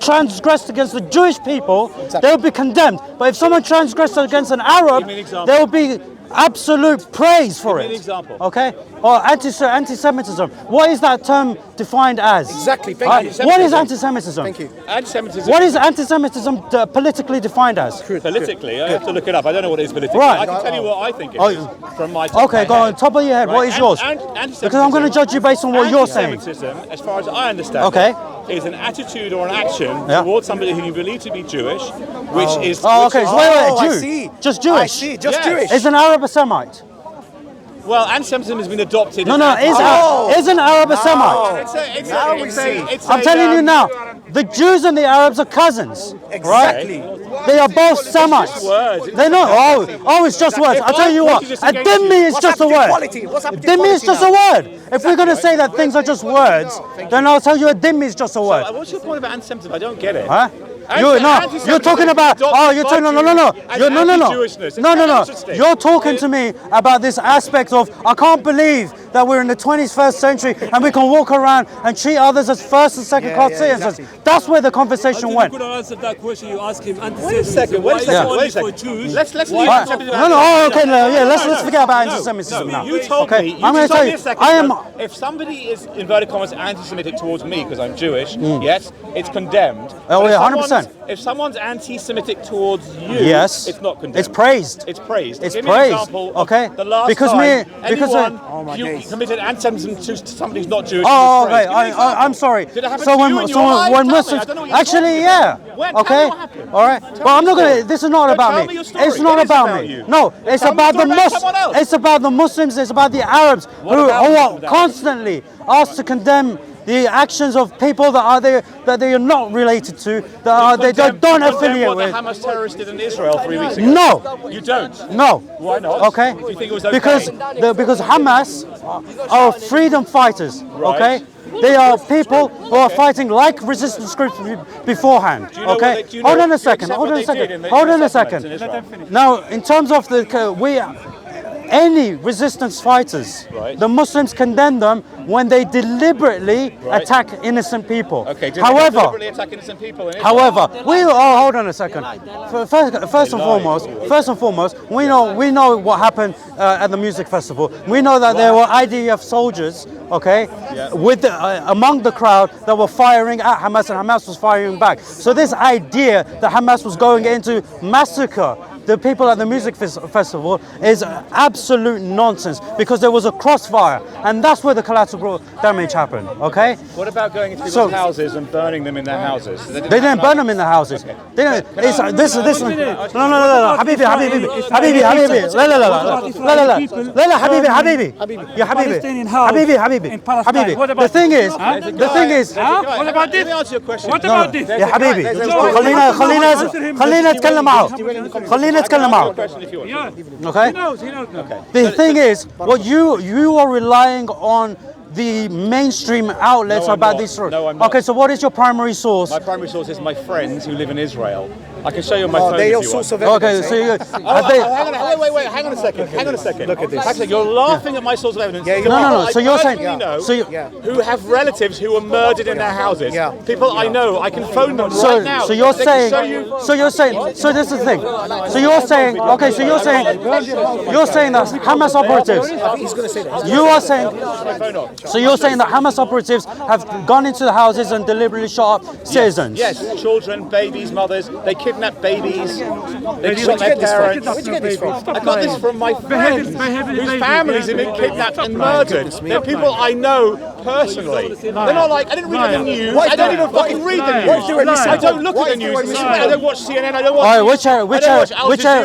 transgressed against the Jewish people, they will be condemned. But if someone transgressed against an Arab, there will be absolute praise for it. Example. Okay? Or anti-Semitism. What is that term defined as? Exactly. Thank you. What is anti-Semitism? Thank you. Anti-Semitism. What is anti-Semitism politically defined as? Politically, I have to look it up. I don't know what it is politically. Right. I can tell you what I think it is from my top Okay, of go my on, head. top of your head. What is yours? Because I'm going to judge you based on what you're saying. Anti-Semitism, as far as I understand, Okay. is an attitude or an action Yeah. towards somebody who you believe to be Jewish, which is. Oh, okay. So wait, I Jew. see. Just Jewish. I see. Just Yes. Jewish. Is an Arab a Semite? Well, anti-Semitism has been adopted. No, as is an Arab a Semite? I'm telling you now, the Jews and the Arabs are cousins, Exactly. right? They are both Semites. words. They're not. Oh, it's just words. I'll tell you what. A dhimmi is just a word. What's up to Dhimmi is equality just now? a word. If we're going to say that things are just words, then I'll tell you a dhimmi is just a word. What's your point about anti-Semitism? I don't get it. Huh? You're talking about. Oh, you're talking. No. You're talking to me about this aspect of I can't believe that we're in the 21st century and we can walk around and treat others as first and second class citizens. Exactly. That's where the conversation went. You could answer that question. You ask him. Wait a second. Let's leave anti-Semitism. Let's forget about anti-Semitism now. You told Okay, me. I'm going to tell you. A second I am. ago, if somebody is inverted commas anti-Semitic towards me because I'm Jewish, yes, it's condemned. Oh, But yeah, if 100%. If someone's anti-Semitic towards you, Yes, it's not condemned. It's praised. It's praised. It's Give me an praised. example of Okay. The last Because time my you committed anti-Semitism to somebody who's not Jewish. Oh, was praised. okay. Give me an example. I'm sorry. Did it happen So to when you in your life? when Tell me. Muslims I don't know what you're actually, talking yeah. about. When? Tell me Okay. what happened. All right. Tell But I'm me not your gonna. story. This is not No, about tell me. me your story. It's not It is about about me. you. No, it's Tell me about your the story about someone else. It's about the Muslims. It's about the Arabs who about are Muslims? constantly asked to condemn the actions of people that they are not related to, that they don't affiliate what with. the Hamas terrorists did in Israel 3 weeks ago. No. You don't. No. Why not? Okay. Do you think it was okay? Because Hamas are freedom fighters. Okay. They are people who are fighting like resistance groups beforehand. Do you know Okay. what they- do you know- Hold on do a you second. accept Hold what on a they did second. in the Hold on a settlements in second. Israel? Now, in terms of any resistance fighters, Right. the Muslims condemn them when they deliberately attack innocent people. Okay. Did they However, deliberately attack innocent people in Israel? hold on a second. First and foremost, we know what happened at the music festival. We know that there were IDF soldiers, okay, with among the crowd that were firing at Hamas, and Hamas was firing back. So this idea that Hamas was going in to massacre the people at the music festival is absolute nonsense, because there was a crossfire, and that's where the collateral damage happened. Okay. What about going into people's houses and burning them in their houses? They didn't burn them in the houses. They didn't. This. No. Habibi. Habibi. The thing is. What about this? Let me answer your question. What about this? يا حبيبي خلينا نتكلم معه. Okay? He knows. The thing is, what you are relying on the mainstream outlets No, I'm about not. these stories. No, I'm not. Okay, so what is your primary source? My primary source is my friends who live in Israel. I can show you on my phone They're if your you source want. of Okay, evidence. so you, Wait, hang on a second. Look at this. Actually, you're laughing at my source of evidence. Yeah, No. So you're saying, who have relatives who were murdered in their houses. Yeah. People I know, I can phone them right now. So you're They can saying, show you. so this is the thing. So you're saying, okay, so you're saying that Hamas operatives. He's going to say that. You are saying, so you're saying that Hamas operatives have gone into the houses and deliberately shot up citizens. Yes, children, babies, mothers. They kidnap babies. They shot their Where'd parents. you get this from? I got this from my friends whose families have been kidnapped and murdered. They're people I know personally. They're not like, I didn't read the news. I don't even fucking read the news. I don't look at the news. I don't watch CNN. I don't watch. All right, which area?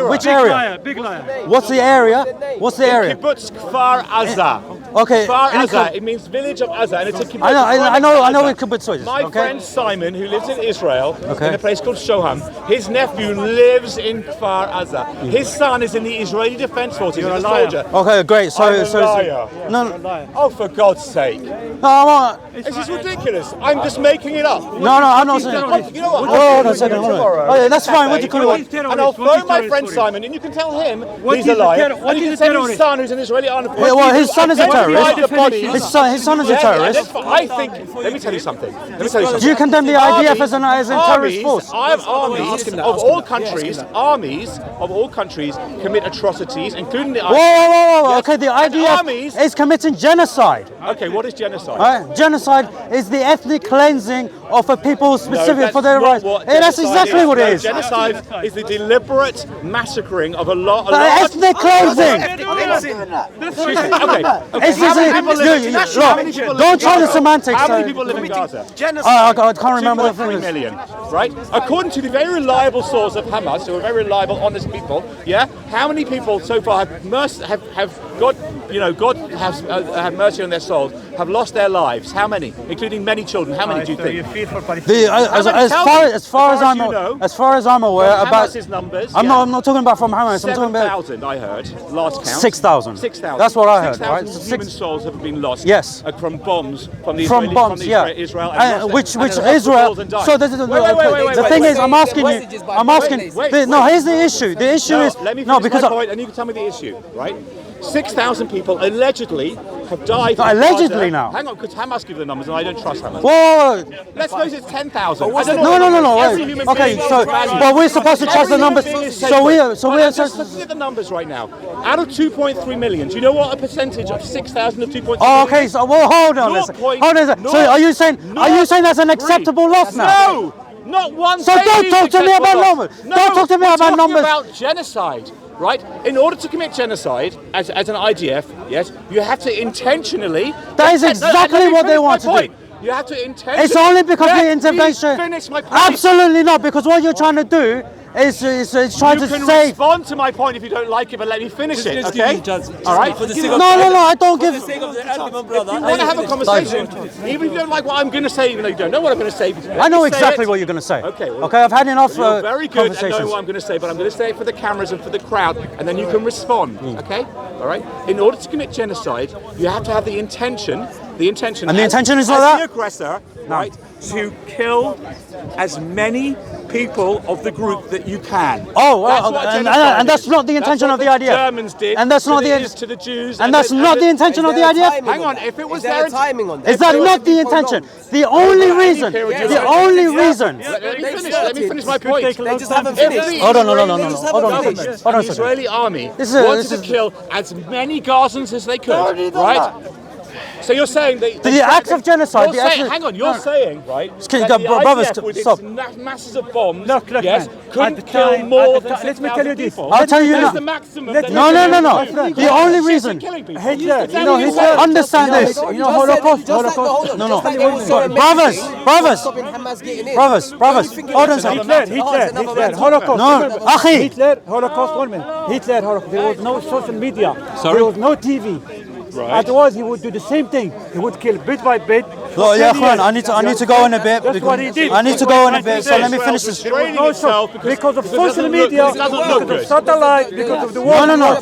Which area? Big liar. What's the area? What's the area? Kibbutz Kfar Aza. Okay. Kfar Aza. It means village of Aza, and it's a kibbutz. I know what kibbutz is. My Okay. friend Simon, who lives in Israel, Okay. in a place called Shoham, his nephew lives in Kfar Aza. His son is in the Israeli Defense Forces. He's a soldier. Okay, great. I'm a liar. No. Oh, for God's sake. No, This is ridiculous. I'm just making it up. I'm not saying. You know what? Hold on a second. Oh, yeah, that's fine. What do you call it? And I'll phone my friend Simon, and you can tell him he's a liar. And you can tell his son, who's an Israeli army. Well, his son is a terrorist. terrorist. the bodies. His son is a terrorist. I think. Let me tell you something. Do you condemn the IDF as a terrorist force? Armies of all countries commit atrocities, including the IDF. Whoa. Okay, the IDF is committing genocide. Okay, what is genocide? Right? Genocide is the ethnic cleansing of a people specific for their rights. That's exactly what it is. Genocide is the deliberate massacring of a lot of ethnic cleansing. Okay. Look, don't try the semantics. How many people live in Gaza? I can't remember the 2.3 figures. million, right? According to the very reliable source of Hamas, who are very reliable, honest people, yeah. How many people so far have God has had mercy on their souls, have lost their lives? How many, including many children? How many do you think? As far as I'm aware, about Hamas's numbers. I'm not talking about from Hamas. I'm talking about 7,000. I heard last count. 6,000. 6,000. That's what I heard. 6,000 Right? human souls have been lost. Yes. From bombs from the From Israeli, bombs, from yeah. Israel. And Which and Israel. and died. So the thing is, I'm asking you. I'm asking. No, here's the issue. The issue is let me no finish because my point, and you can tell me the issue, right? 6,000 people allegedly have died. Allegedly Gaza. now. Hang on, because Hamas give the numbers, and I don't trust Hamas. Whoa. Let's suppose it's 10,000. No. Wait. Okay, so but we're supposed to trust the numbers. So we're just looking at the numbers right now. Out of 2.3 million, do you know what a percentage of 6,000 of 2.3 Oh, okay. So hold on a second. Hold on a second. So are you saying that's an acceptable loss now? No, not one. So don't talk to me about numbers. No, Don't talk to me we're about talking numbers. about genocide, right? In order to commit genocide as an IDF, yes, you have to intentionally. That is exactly what they want to do. You have to intentionally. It's only because the intervention. Finish my point. Absolutely not, because what you're trying to do is trying to You can save. respond to my point if you don't like it, but let me finish it, okay? All right. For the sake of No, I don't For give. the sake of the argument, brother. You want to have a conversation, even if you don't like what I'm going to say, even though you don't know what I'm going to say. I know exactly what you're going to say. Okay. Well, Okay, I've had enough you're very good at conversations. knowing what I'm going to say, but I'm going to say it for the cameras and for the crowd, and then you can respond. Okay? All right. In order to commit genocide, you have to have the intention. And the intention is like as that? the aggressor, right? To kill as many people of the group that you can. Oh, well, That's what and genocide that's is. not the intention That's of the what IDF. Germans did. And that's not to the Jews. And that's not the intention of the IDF. Hang on, if it was there their a timing on Is that not the intention? The only reason. The only reason. Let me finish my point. They just haven't finished. Hold on, no. Hold on a The second. Israeli army This wanted is- to kill as many Gazans as they could, right? So you're saying The acts of genocide. Hang on, you're saying, right? Can you that go- the brothers, IDF with stop. its masses of bombs, Look, yes, man. couldn't At the kill time- more at the than time- let me tell you this. people. I'll tell you That's now. the maximum. No. The only reason. Hitler, Understand this. Holocaust. No. Brothers. Brothers. Hold on a second. Hitler, Holocaust. No, Remember, Akhi. Hitler, Holocaust, 1 minute. Hitler, Holocaust. There was no social media. There was no TV. Otherwise, he would do the same thing. He would kill bit by bit. Look, yeah, Juan, I need to go in a bit. That's what he did. I need to go in a bit. So let me finish this. Because of social media, because of satellite, because of the war. No.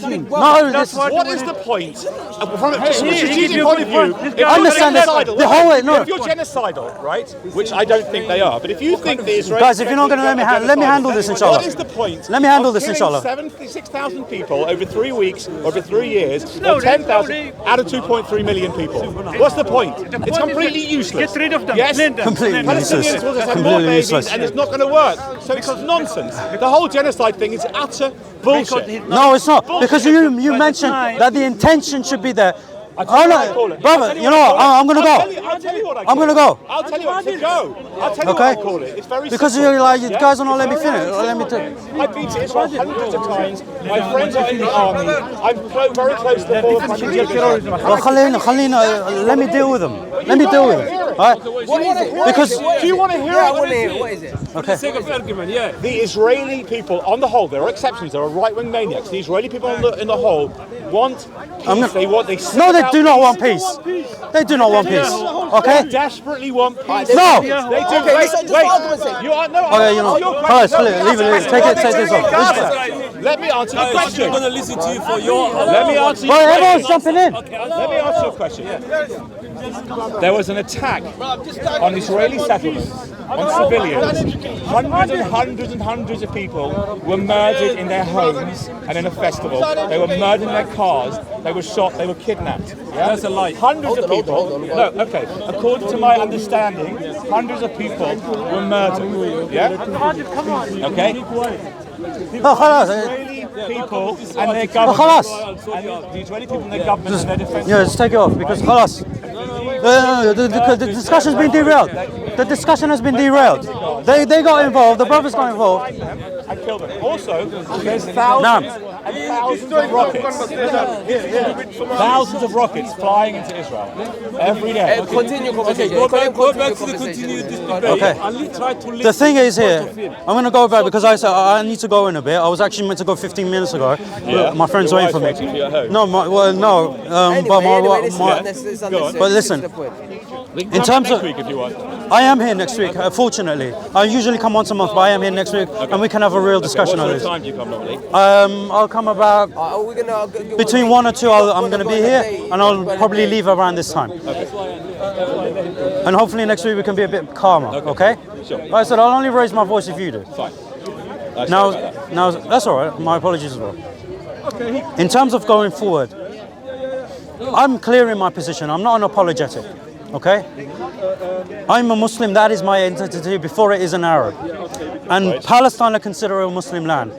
That's what What is the point? From a strategic point of view, Understand this. The whole way. No. if you're genocidal, right? Which I don't think they are, but if you think the Israelis... Guys, if you're not going to let me handle this, inshallah. What is the point? Let me handle of this, killing inshallah. 76,000 people over 3 weeks, over 3 years, or 10,000 out of 2.3 million people. What's the point? It's completely useless. Get rid of them. Yes, Completely useless. Palestinians will just have more Completely babies, useless. and it's not going to work. So it's nonsense. The whole genocide thing is utter bullshit. No, it's not. Because you mentioned that the intention should be there. Oh no, brother, you know what? I'm gonna go. I'll tell you what I I'm gonna go. I'll tell you what to go. I'll tell you what Okay. I call it. It's very Because simple. you're like, you Yeah? guys are not letting me It's very finish. Let me tell simple. I've been to Israel hundreds of times. My friends are in the army. I'm very close to the border. Well, Khalina, let me deal with them. Let me deal with them. All right? Because Do you want to hear I it? want to hear. What is it? For the sake of argument, yeah. The Israeli people, on the whole, there are exceptions. There are right-wing maniacs. The Israeli people, in the whole, want peace. They no, they do not want peace. They do not want peace. Okay? They desperately want peace. No. They do. Okay, Wait, just wait. argument's sake. You are no. Okay, you know. Guys, leave it. Take this off. Let me answer the I'm question. going to listen to you for your... Let me answer your Well, question. everyone's jumping in. Let me answer your question. There was an attack on Israeli settlements, on civilians. Hundreds and hundreds and hundreds of people were murdered in their homes and in a festival. They were murdered in their cars. They were shot. They were kidnapped. Yeah? That's a lie. Hundreds of people. No, okay. According to my understanding, hundreds of people were murdered. Yeah. Okay. No, خلاص. Israeli people and their خلاص. government. And the Israeli people and their government and their defense. Yeah, just take it off because خلاص. The discussion's been derailed. The discussion has been derailed. They got involved. The brothers got involved. I killed them. Also, there's thousands and thousands of rockets. Thousands of rockets flying into Israel every day. Continue conversation. Go back to the conversation. continue this debate. Okay. I'll try to listen. The thing is here, to him. I'm going to go back because I need to go in a bit. I was actually meant to go 15 minutes ago. Yeah. My friend's Your waiting for me. wife's waiting for you at home. No, no. Anyway, this is unnecessary. It's unnecessary. But This is listen, the point. We can in come terms next of- week if you want. I am here next week, fortunately. I usually come once a month, but I am here next week and we can have a real discussion What on sort of this. time do you come normally? I'll come about Are we gonna between 1 or 2. I'm going to be here and I'll probably leave around this time. And hopefully next week we can be a bit calmer, okay? Sure. Like I said, I'll only raise my voice if you do. Fine. Now, that's all right. My apologies as well. In terms of going forward, I'm clear in my position. I'm not unapologetic, okay? I'm a Muslim. That is my identity before it is an Arab. And Palestine are considered a Muslim land.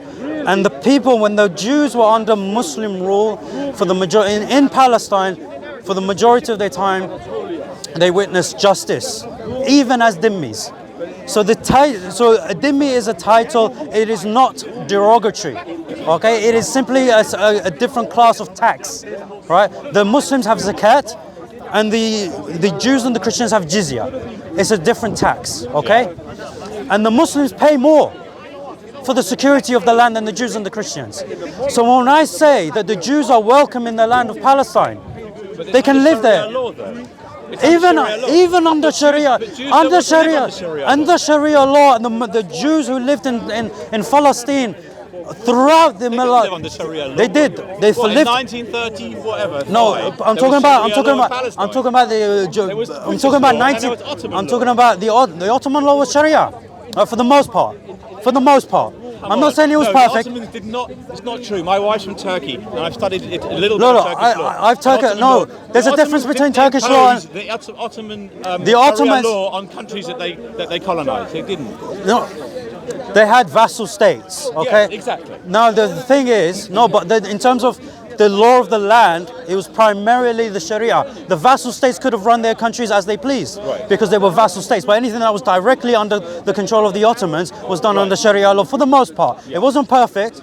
And the people, when the Jews were under Muslim rule for the majority in Palestine, for the majority of their time, they witnessed justice, even as dhimmis. So a dhimmi is a title. It is not derogatory. Okay, it is simply a different class of tax, right? The Muslims have zakat, and the Jews and the Christians have jizya. It's a different tax. Okay, and the Muslims pay more for the security of the land than the Jews and the Christians. So when I say that the Jews are welcome in the land of Palestine, they can live there. Even under Sharia, under Sharia law, and the Jews who lived in Palestine throughout the live under Sharia law. they did. They What, in lived. 1930 whatever. No, I'm talking about the Ottoman law was Sharia, for the most part. For the most part. I'm not saying it was perfect. The Ottomans did not. It's not true. My wife's from Turkey, and I've studied it a little bit. No, of Turkish law. I've Turkish. No, there's a difference between Turkish law and the Ottoman the Ottomans law on countries that they colonized. They didn't. no. They had vassal states. Okay. Yes, exactly. Now the thing is, in terms of the law of the land, it was primarily the Sharia. The vassal states could have run their countries as they pleased, because they were vassal states. But anything that was directly under the control of the Ottomans was done under Sharia law for the most part. It wasn't perfect,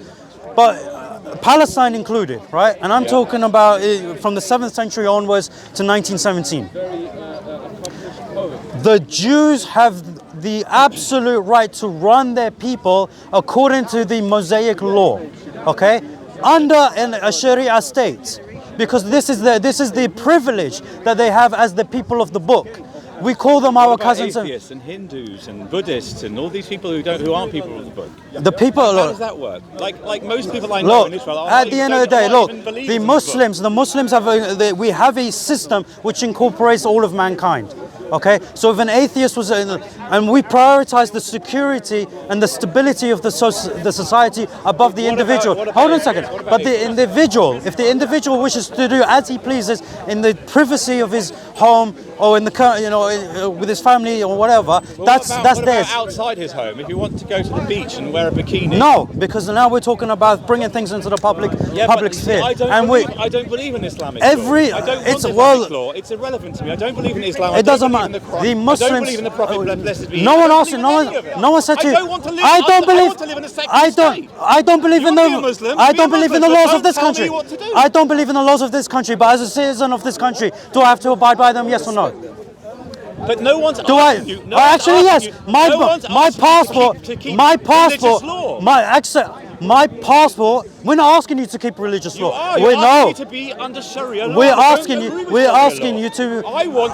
but Palestine included, right? And I'm talking about from the 7th century onwards to 1917. The Jews have the absolute right to run their people according to the Mosaic law, okay? Under a Sharia state, because this is the privilege that they have as the people of the book. We call them our cousins. Atheists and Hindus and Buddhists and all these people who aren't people of the book. The people. How does that work? Like most people I know in Israel. At the end of the day, the Muslims have we have a system which incorporates all of mankind. Okay, so if an atheist was, and we prioritize the security and the stability of the society above the individual. Hold on a second. But the individual, if the individual wishes to do as he pleases in the privacy of his home or in the with his family or whatever, that's theirs. Outside his home, if you want to go to the beach and wear a bikini. No, because now we're talking about bringing things into the public sphere. I don't believe in Islamic law. I don't want Islamic law. It's irrelevant to me. I don't believe in Islam. It doesn't matter. The Muslims. I don't believe in the Prophet, blessed be he. No one asked you. No one said to you. I want to live in a secular state. I don't believe in the laws of this country. Tell me what to do. I don't believe in the laws of this country. But as a citizen of this country, do I have to abide by them? Yes or no? But no one's Do I? asking you. No Actually, one's yes. asking you. No one's asking you to keep religious law. My passport. We're not asking you to keep religious law. You're asking me to be under Sharia law. We're asking you to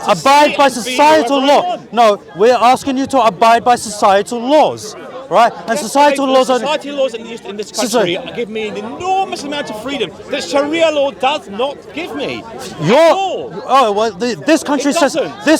abide by societal law. No, we're asking you to abide by societal laws. right? And societal laws are... Societal laws in this country give me an enormous amount of freedom that Sharia law does not give me. This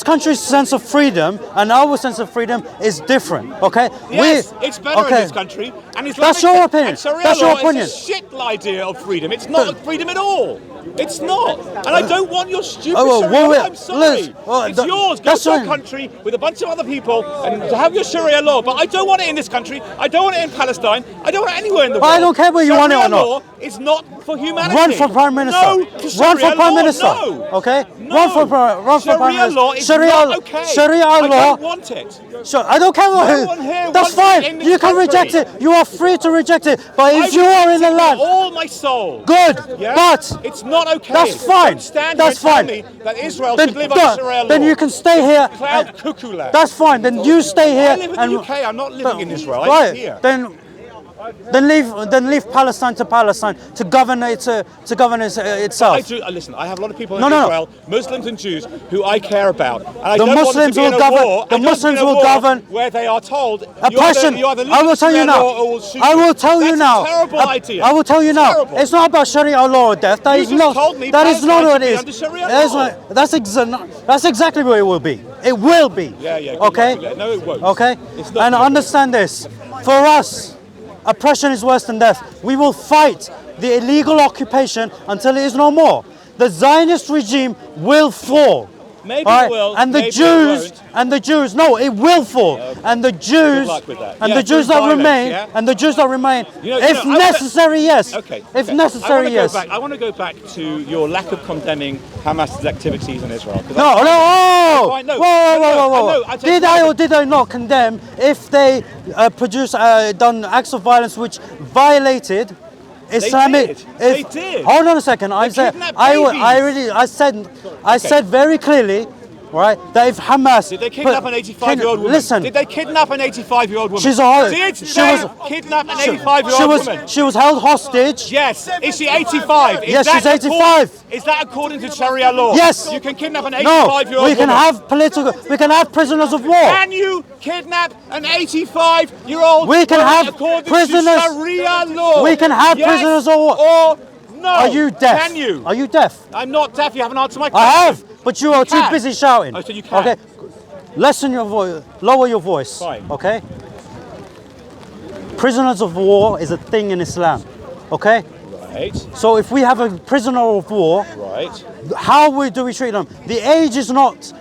country's sense of freedom and our sense of freedom is different, okay? Yes, it's better in this country. And that's your opinion. That's your opinion. It's a shit idea of freedom. It's not freedom at all. It's not. And I don't want your stupid Sharia law. I'm sorry. It's yours. Go to a country with a bunch of other people and to have your Sharia law. But I don't want it in this country. I don't want it in Palestine. I don't want it anywhere in the world. I don't care where you want it or not. Sharia law is not for humanity. Run for Prime Minister. No, run for Prime Minister. No. Okay? No. Run for Prime Minister. Sharia law is not okay. Sharia law. I don't want it. I don't care what. No one here that's fine. You can reject it. You are free to reject it. But if you are in the land, all my soul. Good. Yeah? But it's not okay. That's fine. Don't stand that's here fine. and tell me that Israel should live under Sharia law. Then you can stay here. Cloud cuckoo land. That's fine. Then you stay here. I live in the UK. I'm not living in Israel. I Right. live here. Then leave Palestine to Palestine to govern itself. I do. Listen, I have a lot of people in Israel, Muslims and Jews, who I care about. And I the don't Muslims want to be will in a govern. war. The Muslims will govern where they are told oppression. I will tell you now. I will tell you now. That's a terrible idea. I will tell you now. Terrible. It's not about Sharia law or death. That You is just not. told me That is not what it is. under Sharia law. That's exactly what it will be. It will be. Yeah. Okay. No, it won't. Okay. It's not And understand this. For us, oppression is worse than death. We will fight the illegal occupation until it is no more. The Zionist regime will fall. Maybe it will. And the maybe Jews, it won't. and the Jews, no, it will fall. Okay. And the Jews, luck with that. and Yeah, the Jews through that violence, remain, yeah? and the Jews that remain, if I necessary, yes. Okay. If necessary, yes. I want to go back to your lack of condemning Hamas's activities in Israel. No. Whoa. Did I or did I not condemn if they done acts of violence which violated Islamic? They did. Hold on a second. I said very clearly, right, that if Hamas did they kidnap an 85-year-old woman? Listen. Did they kidnap an 85-year-old woman? She's kidnap an 85-year-old woman? She was held hostage. Yes. Is she 85? Yes, she's 85. Is that according to Sharia law? Yes. You can kidnap an 85-year-old woman. We can have prisoners of war. Can you kidnap an 85-year-old We can have prisoners. To Sharia law? We can have prisoners of war. Or no? Are you deaf? Can you? Are you deaf? I'm not deaf. You haven't answered my question. I have, but you are too busy shouting. Oh, so you can. Okay. Lessen your voice. Lower your voice. Fine. Okay. Prisoners of war is a thing in Islam. Okay. Right. So if we have a prisoner of war, Right. how do we treat them? The age is not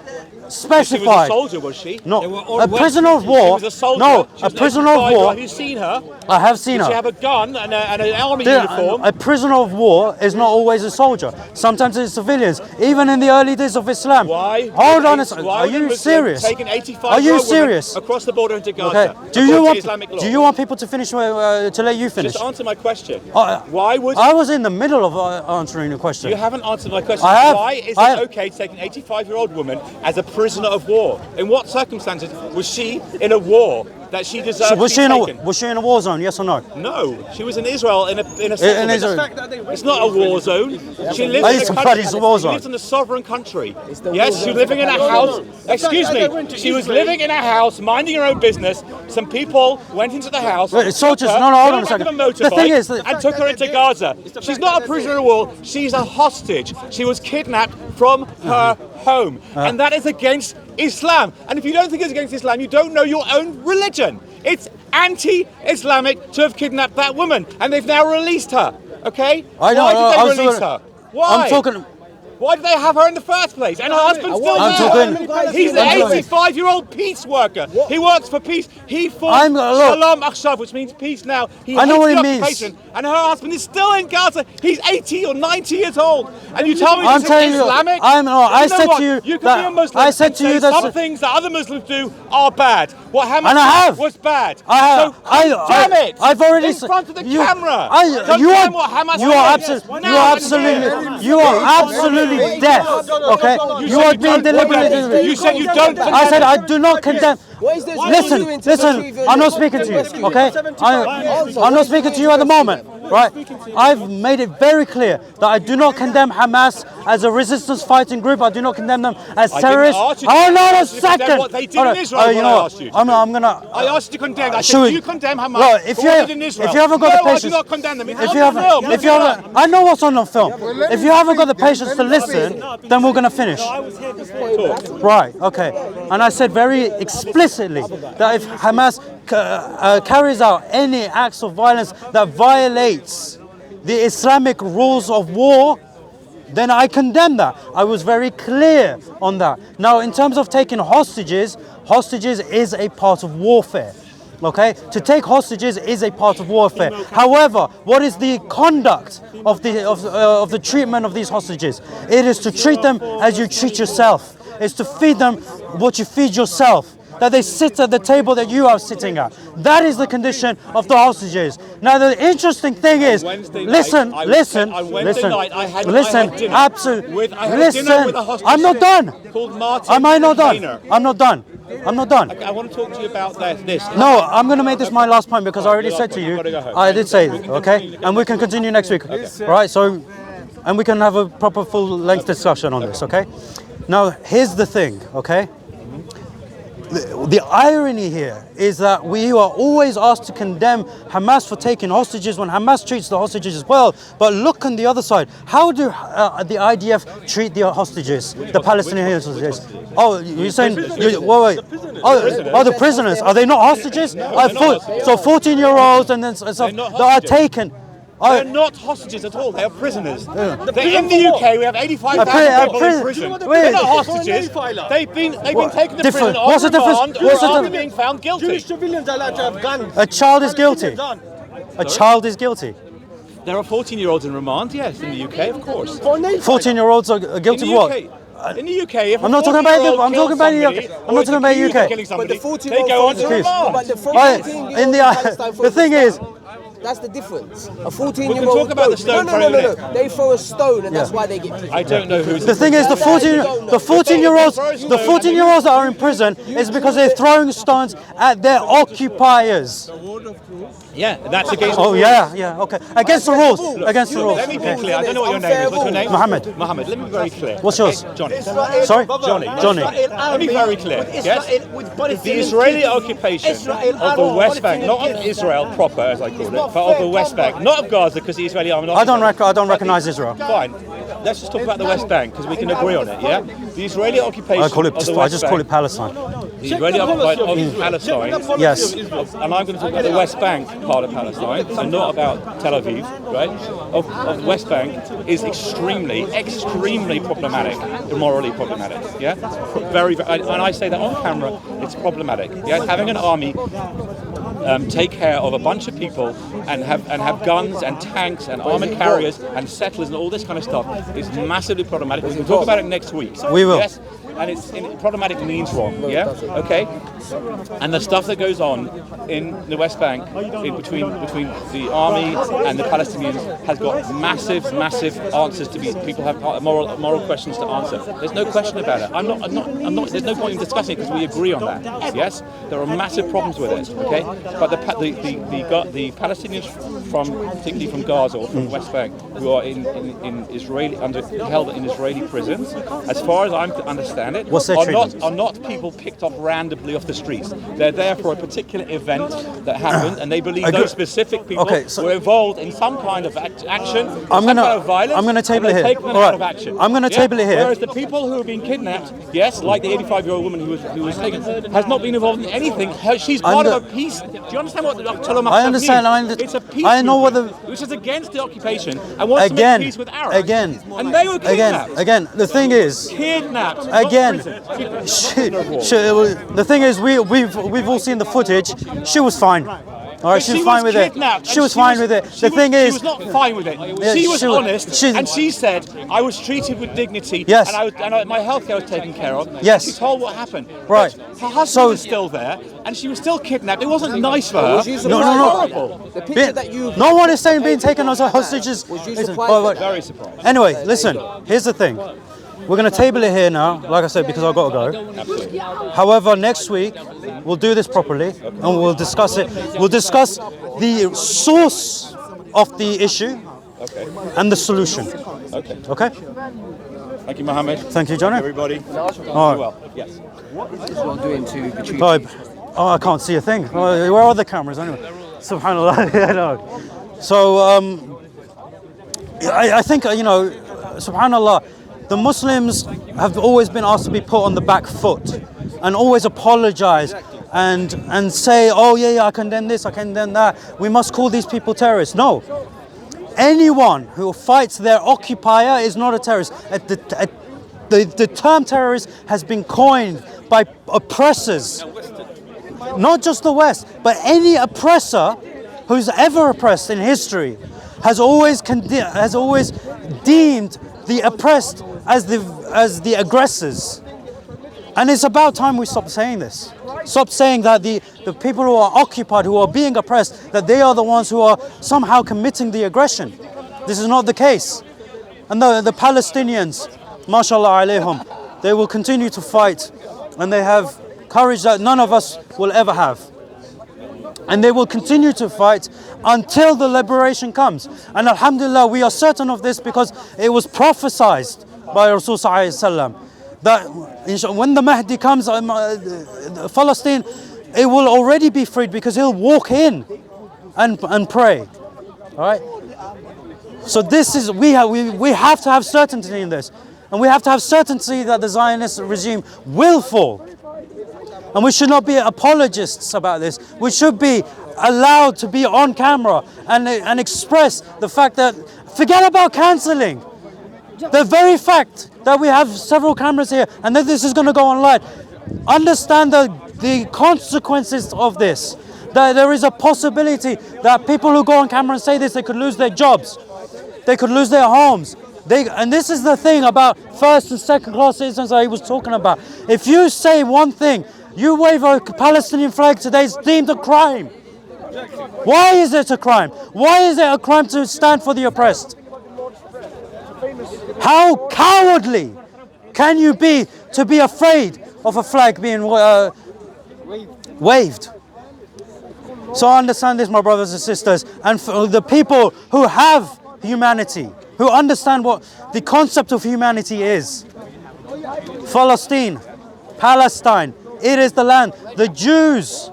specified. She was a soldier, was she? No, a prisoner of war. She was a soldier. No, She was a prisoner of 85. war. Have you seen her? I have seen Does her. she have a gun and an army uniform? A prisoner of war is not always a soldier. Sometimes it's civilians. Even in the early days of Islam. Why? Hold on a second. Why Are would you Muslims serious? take an 85-year-old Are you woman serious? across the border into Gaza? Okay. Do you want people to finish to let you finish? Just answer my question. Why would I was in the middle of answering the question. You haven't answered my question. I have. Why is it okay to take an 85-year-old woman as a prisoner of war? In what circumstances was she in a war that she deserved to be taken? Was she in a war zone? Yes or no? No, she was in Israel in a settlement. It's not a war zone. She lives in a country. She lives in a sovereign country. Yes, she was living in a house. Excuse me. She was living in a house, minding her own business. Some people went into the house. Soldiers. No, hold on a second. The thing is, and took her into Gaza. She's not a prisoner of war. She's a hostage. She was kidnapped from her home, and that is against Islam. And if you don't think it's against Islam, you don't know your own religion. It's anti-Islamic to have kidnapped that woman, and they've now released her. Okay? I know. Why did they release her? Why? I'm talking. Why did they have her in the first place? And her husband's still there. He's an 85-year-old peace worker. He works for peace. He fought Shalom Achshav, which means peace now. I know what it means. And her husband is still in Gaza. He's 80 or 90 years old. And you tell me this is Islamic? I said to you you can be a Muslim. I said to you that some things that other Muslims do are bad. What Hamas did was bad. I have. So damn it! I've already in front of the camera. You are absolutely deaf. Okay, you are being deliberately. You said you don't. I said I do not condemn. Listen. I'm not speaking to you. Okay, I'm not speaking to you at the moment. right? I've made it very clear that I do not condemn Hamas as a resistance fighting group. I do not condemn them as terrorists. Hold on a second. What they did in Israel, you know what? I'm gonna. I asked you to condemn. I said, do you condemn Hamas? Well, if for what they did in Israel? you haven't got the patience, I do not condemn them. if you haven't, I know what's on the film. If you haven't got the patience to listen, then we're gonna finish. Right? Okay. And I said very explicitly that if Hamas carries out any acts of violence that violates the Islamic rules of war, then I condemn that. I was very clear on that. Now, in terms of taking hostages, hostages is a part of warfare. Okay, to take hostages is a part of warfare. However, what is the conduct of the treatment of these hostages? It is to treat them as you treat yourself. It's to feed them what you feed yourself. That they sit at the table that you are sitting at. That is the condition of the hostages. Now, the interesting thing is, listen. Absolutely, listen. I'm not done. Am I not done? I'm not done. I'm not done. I want to talk to you about this. No, I'm going to make this my last point because I already said to you, I did say it, okay? And we can continue next week, right? So, and we can have a proper full-length discussion on this, okay? Now, here's the thing, okay? The irony here is that we are always asked to condemn Hamas for taking hostages when Hamas treats the hostages as well. But look on the other side. How do the IDF treat the hostages, the Palestinian hostages? Oh, you're saying, wait. Oh, the prisoners. Are they not hostages? So 14-year-olds and then stuff that are taken. They're not hostages at all. They are prisoners. They're in the UK. We have 85,000 people in prison. They're not hostages. They've been taken to prison on remand after being found guilty. Jewish civilians are allowed to have guns. A child is guilty. A child is guilty. There are 14-year-olds in remand. Yes, in the UK, of course. 14-year-olds are guilty of what? In the UK, if I'm not talking about the. I'm talking about the UK. I'm not talking about the UK. But the 14 They go on to remand. But the The thing is. That's the difference. A 14-year-old. We can talk about the stone No. They throw a stone, and that's why they get. I don't know who's. The thing is, the 14-year-olds that are in prison is because they're throwing stones at their occupiers. Yeah, that's against. Oh yeah, okay. Against the rules. Against the ruls. Let me be clear. I don't know what your name is. What's your name? Mohammed. Mohammed. Let me be very clear. What's yours? Johnny. Sorry? Johnny. Let me be very clear. Yes. The Israeli occupation of the West Bank, not of Israel proper, as I call it, but of the West Bank, not of Gaza, because the Israeli army. I don't recognize Israel. Fine. Let's just talk about the West Bank because we can agree on it. Yeah. The Israeli occupation. I just call it Palestine. The Israeli occupation of Palestine. Yes. And I'm going to talk about the West Bank part of Palestine, so not about Tel Aviv, right? Of the West Bank is extremely problematic, immorally problematic. Yeah. Very, and I say that on camera. It's problematic. Yeah. Having an army take care of a bunch of people and have guns and tanks and armored carriers and settlers and all this kind of stuff is massively problematic. We can talk about it next week. We will. Yes? And problematic means wrong. Yeah. Okay. And the stuff that goes on in the West Bank between the army and the Palestinians has got massive answers to be. People have moral questions to answer. There's no question about it. I'm not. There's no point in discussing it because we agree on that. Yes. There are massive problems with it. Okay. But the Palestinians particularly from Gaza or from the West Bank who are in Israeli held in Israeli prisons, as far as I'm understand it, are not people picked up randomly off the streets. They're there for a particular event that happened, and they believe those specific people were involved in some kind of action, some kind of violence. I'm going to table it here. All right. Action. I'm going to table it here. Whereas the people who have been kidnapped, yes, like the 85-year-old woman who was taken, has not been involved in anything. She's part of a peace. Do you understand what the Tel I understand. means? It's a peace I know movement, which is against the occupation and wants to make peace with Arabs. And they were kidnapped. Again. The thing is, kidnapped. Again, the thing is, we've all seen the footage. She was fine. All right, she was fine with it. She was fine with it. The thing is, she was not fine with it. She was honest, and she said, "I was treated with dignity, yes, and my healthcare was taken care of." Yes, she told what happened. Right. But her husband was still there, and she was still kidnapped. It wasn't nice for her. No. The picture that you. No one is saying being taken as hostages. Very surprised. Anyway, listen. Here's the thing. We're going to table it here now, like I said, because I've got to go. Absolutely. However, next week, we'll do this properly and we'll discuss it. We'll discuss the source of the issue and the solution. Okay? Thank you, Mohammed. Thank you, Johnny. Everybody. All Well, yes. Oh, I can't see a thing. Where are the cameras anyway? Subhanallah. I know. So I think, subhanallah, the Muslims have always been asked to be put on the back foot and always apologize and say, oh yeah, I condemn this, I condemn that. We must call these people terrorists. No. Anyone who fights their occupier is not a terrorist. The term terrorist has been coined by oppressors. Not just the West, but any oppressor who's ever oppressed in history has always deemed the oppressed as the aggressors. And it's about time we stop saying this. Stop saying that the people who are occupied, who are being oppressed, that they are the ones who are somehow committing the aggression. This is not the case. And the Palestinians, mashallah alayhum, they will continue to fight, and they have courage that none of us will ever have. And they will continue to fight until the liberation comes. And alhamdulillah, we are certain of this because it was prophesied by Rasul sallallahu alaihi wasallam that when the Mahdi comes, Palestine, it will already be freed because he'll walk in and pray. All right. So this is we have to have certainty in this, and we have to have certainty that the Zionist regime will fall. And we should not be apologists about this. We should be allowed to be on camera and express the fact that, forget about cancelling. The very fact that we have several cameras here and that this is going to go online, understand the consequences of this. That there is a possibility that people who go on camera and say this, they could lose their jobs. They could lose their homes. And this is the thing about first and second class citizens that he was talking about. If you say one thing, you wave a Palestinian flag today, it's deemed a crime. Why is it a crime? Why is it a crime to stand for the oppressed? How cowardly can you be to be afraid of a flag being waved? So understand this, my brothers and sisters, and for the people who have humanity, who understand what the concept of humanity is. Palestine, it is the land. The Jews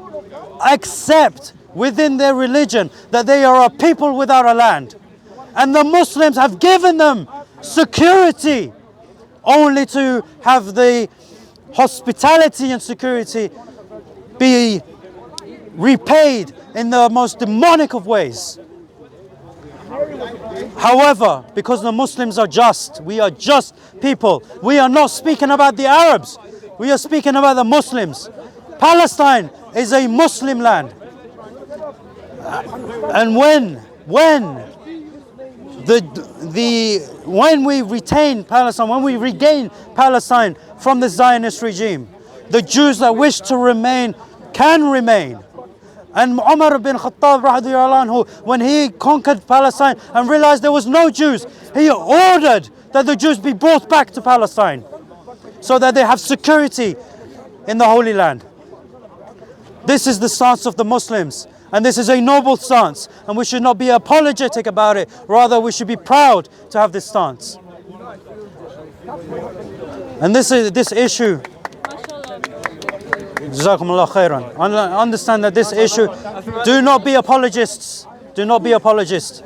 accept within their religion that they are a people without a land. And the Muslims have given them security only to have the hospitality and security be repaid in the most demonic of ways. However, because the Muslims are just, we are just people. We are not speaking about the Arabs. We are speaking about the Muslims. Palestine is a Muslim land. And when we retain Palestine, when we regain Palestine from the Zionist regime, the Jews that wish to remain can remain. And Umar bin Khattab radiallahu anhu, when he conquered Palestine and realized there was no Jews, he ordered that the Jews be brought back to Palestine so that they have security in the Holy Land. This is the stance of the Muslims, and this is a noble stance, and we should not be apologetic about it. Rather, we should be proud to have this stance. And this issue, Jazak Allah Khair. Understand that this issue, do not be apologists. Do not be apologists.